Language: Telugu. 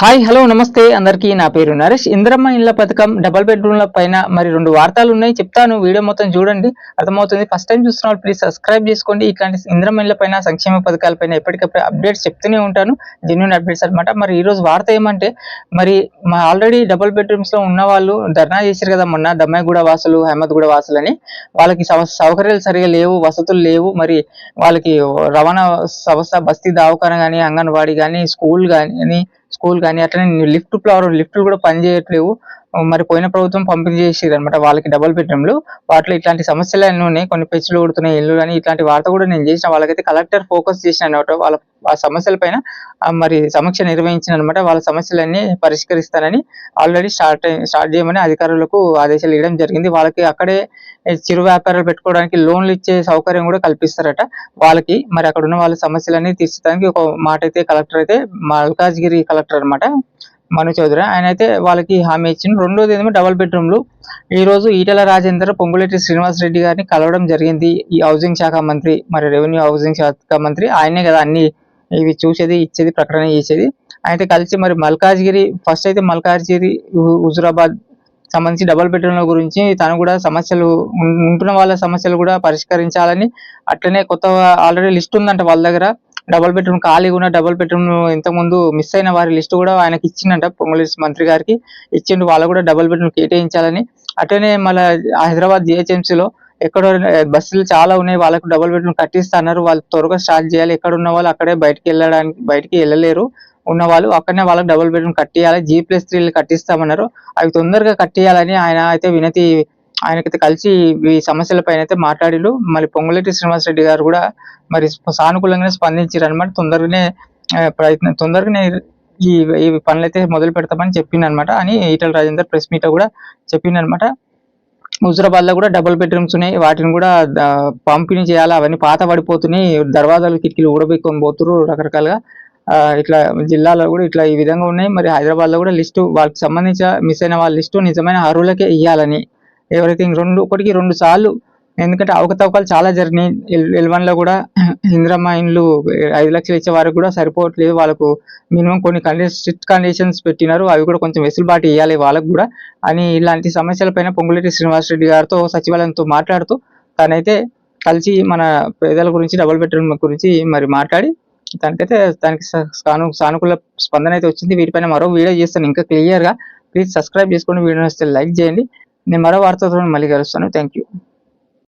హాయ్ హలో నమస్తే అందరికీ. నా పేరు నరేష్. ఇందిరమ్మ ఇళ్ల పథకం డబుల్ బెడ్రూమ్ల పైన మరి 2 వార్తలు ఉన్నాయి, చెప్తాను. వీడియో మొత్తం చూడండి, అర్థమవుతుంది. ఫస్ట్ టైం చూస్తున్న వాళ్ళు ప్లీజ్ సబ్స్క్రైబ్ చేసుకోండి. ఇట్లాంటి ఇందిరమ్మ ఇళ్ల పైన, సంక్షేమ పథకాలపైన ఎప్పటికప్పుడు అప్డేట్స్ చెప్తూనే ఉంటాను, జెన్యూన్ అప్డేట్స్ అనమాట. మరి ఈ రోజు వార్త ఏమంటే, మరి ఆల్రెడీ డబుల్ బెడ్రూమ్స్ లో ఉన్న వాళ్ళు ధర్నా చేశారు కదా మొన్న, దమ్మాయిగూడ వాసులు, అహ్మద్గూడ వాసులని. వాళ్ళకి సౌకర్యాలు సరిగా లేవు, వసతులు లేవు. మరి వాళ్ళకి రవాణా సంస్థ, బస్తీ దవాఖాన కానీ, అంగన్వాడీ కానీ, స్కూల్ కానీ అట్లనే లిఫ్ట్లు కూడా పనిచేయట్లేవు. మరి పోయిన ప్రభుత్వం పంపిణీ చేసేది అనమాట వాళ్ళకి డబుల్ బెడ్రూమ్లు. వాటిలో ఇట్లాంటి సమస్యలు అన్నీ ఉన్నాయి. కొన్ని పెచ్చులు కొడుతున్నాయి ఇల్లు అని, ఇట్లాంటి వార్త కూడా నేను చేసిన. వాళ్ళకైతే కలెక్టర్ ఫోకస్ చేసిన అనమాట. వాళ్ళ సమస్యల పైన మరి సమీక్ష నిర్వహించిన అనమాట. వాళ్ళ సమస్యలన్నీ పరిష్కరిస్తానని ఆల్రెడీ స్టార్ట్ చేయమని అధికారులకు ఆదేశాలు ఇవ్వడం జరిగింది. వాళ్ళకి అక్కడే చిరు వ్యాపారాలు పెట్టుకోవడానికి లోన్లు ఇచ్చే సౌకర్యం కూడా కల్పిస్తారట వాళ్ళకి. మరి అక్కడ ఉన్న వాళ్ళ సమస్యలన్నీ తీర్చడానికి ఒక మాట అయితే కలెక్టర్ అయితే, మల్కాజ్గిరి కలెక్టర్ అనమాట, మను చౌదరి, ఆయన అయితే వాళ్ళకి హామీ ఇచ్చింది. రెండోది ఏమో డబుల్ బెడ్రూమ్లు. ఈ రోజు ఈటెల రాజేందర్ పొంగులేటి శ్రీనివాస్ రెడ్డి గారిని కలవడం జరిగింది. ఈ హౌసింగ్ శాఖ మంత్రి, మరి రెవెన్యూ హౌసింగ్ శాఖ మంత్రి ఆయనే కదా అన్ని ఇవి చూసేది, ఇచ్చేది, ప్రకటన చేసేది. అయితే కలిసి మరి ఫస్ట్ అయితే మల్కాజ్గిరి, హుజురాబాద్ సంబంధించి డబుల్ బెడ్రూమ్ల గురించి తను కూడా సమస్యలు ఉంటున్న వాళ్ళ సమస్యలు కూడా పరిష్కరించాలని, అట్లనే కొత్త ఆల్రెడీ లిస్ట్ ఉందంట వాళ్ళ దగ్గర. డబుల్ బెడ్రూమ్ ఖాళీగా ఉన్న డబుల్ బెడ్రూమ్ ఇంతకుముందు మిస్ అయిన వారి లిస్టు కూడా ఆయనకి ఇచ్చిందంట, పొంగులేటి మంత్రి గారికి ఇచ్చిండు. వాళ్ళు కూడా డబుల్ బెడ్రూమ్ కేటాయించాలని. అట్లనే మళ్ళీ హైదరాబాద్ జిహెచ్ఎంసీలో ఎక్కడో బస్సులు చాలా ఉన్నాయి, వాళ్ళకు డబుల్ బెడ్రూమ్ కట్టిస్తున్నారు. వాళ్ళు త్వరగా స్టార్ట్ చేయాలి. ఎక్కడ ఉన్న వాళ్ళు అక్కడే బయటికి వెళ్ళలేరు ఉన్న వాళ్ళు, అక్కడనే వాళ్ళకి డబుల్ బెడ్రూమ్ కట్టియాలి. G+3 కట్టిస్తామన్నారు. అవి తొందరగా కట్టియాలని ఆయన అయితే ఆయనకైతే కలిసి ఈ సమస్యల పైన అయితే మాట్లాడిలు. మరి పొంగులేటి శ్రీనివాస్ రెడ్డి గారు కూడా మరి సానుకూలంగానే స్పందించారు అనమాట. తొందరగానే ఈ ఈ పనులైతే మొదలు పెడతామని చెప్పిందనమాట అని ఈటెల రాజేందర్ ప్రెస్ మీట్ కూడా చెప్పిందనమాట. హుజురాబాద్ లో కూడా డబుల్ బెడ్రూమ్స్ ఉన్నాయి, వాటిని కూడా పంపిణీ చేయాలి. అవన్నీ పాత పడిపోతున్నాయి, దర్వాజాలు, కిటికీలు ఊడబెట్టుకొని పోతున్నారు రకరకాలుగా. ఇట్లా జిల్లాలో కూడా ఇట్లా ఈ విధంగా ఉన్నాయి. మరి హైదరాబాద్ లో కూడా లిస్టు, వాళ్ళకి సంబంధించిన మిస్ అయిన వాళ్ళ లిస్టు నిజమైన అర్హులకే ఇవ్వాలని, ఎవరైతే ఒకటికి 2 సార్లు, ఎందుకంటే అవకతవకలు చాలా జరిగినాయి. L1 లో కూడా ఇందిరమ్మ ఇండ్లు 5 లక్షలు ఇచ్చే వారికి కూడా సరిపోవట్లేదు. వాళ్ళకు మినిమం కొన్ని స్ట్రిక్ట్ కండిషన్స్ పెట్టినారు, అవి కూడా కొంచెం వెసులుబాటు ఇవ్వాలి వాళ్ళకు కూడా అని. ఇలాంటి సమస్యలపైన పొంగులేటి శ్రీనివాస్ రెడ్డి గారితో సచివాలయంతో మాట్లాడుతూ తనైతే కలిసి మన పేదల గురించి, డబుల్ బెడ్రూమ్ గురించి మరి మాట్లాడి దానికి సానుకూల స్పందన అయితే వచ్చింది. వీటిపైన మరో వీడియో చేస్తాను ఇంకా క్లియర్ గా. ప్లీజ్ సబ్స్క్రైబ్ చేసుకోండి, వీడియో వస్తే లైక్ చేయండి. నేను మరో వార్తతో మళ్ళీ కలుస్తాను. Thank you.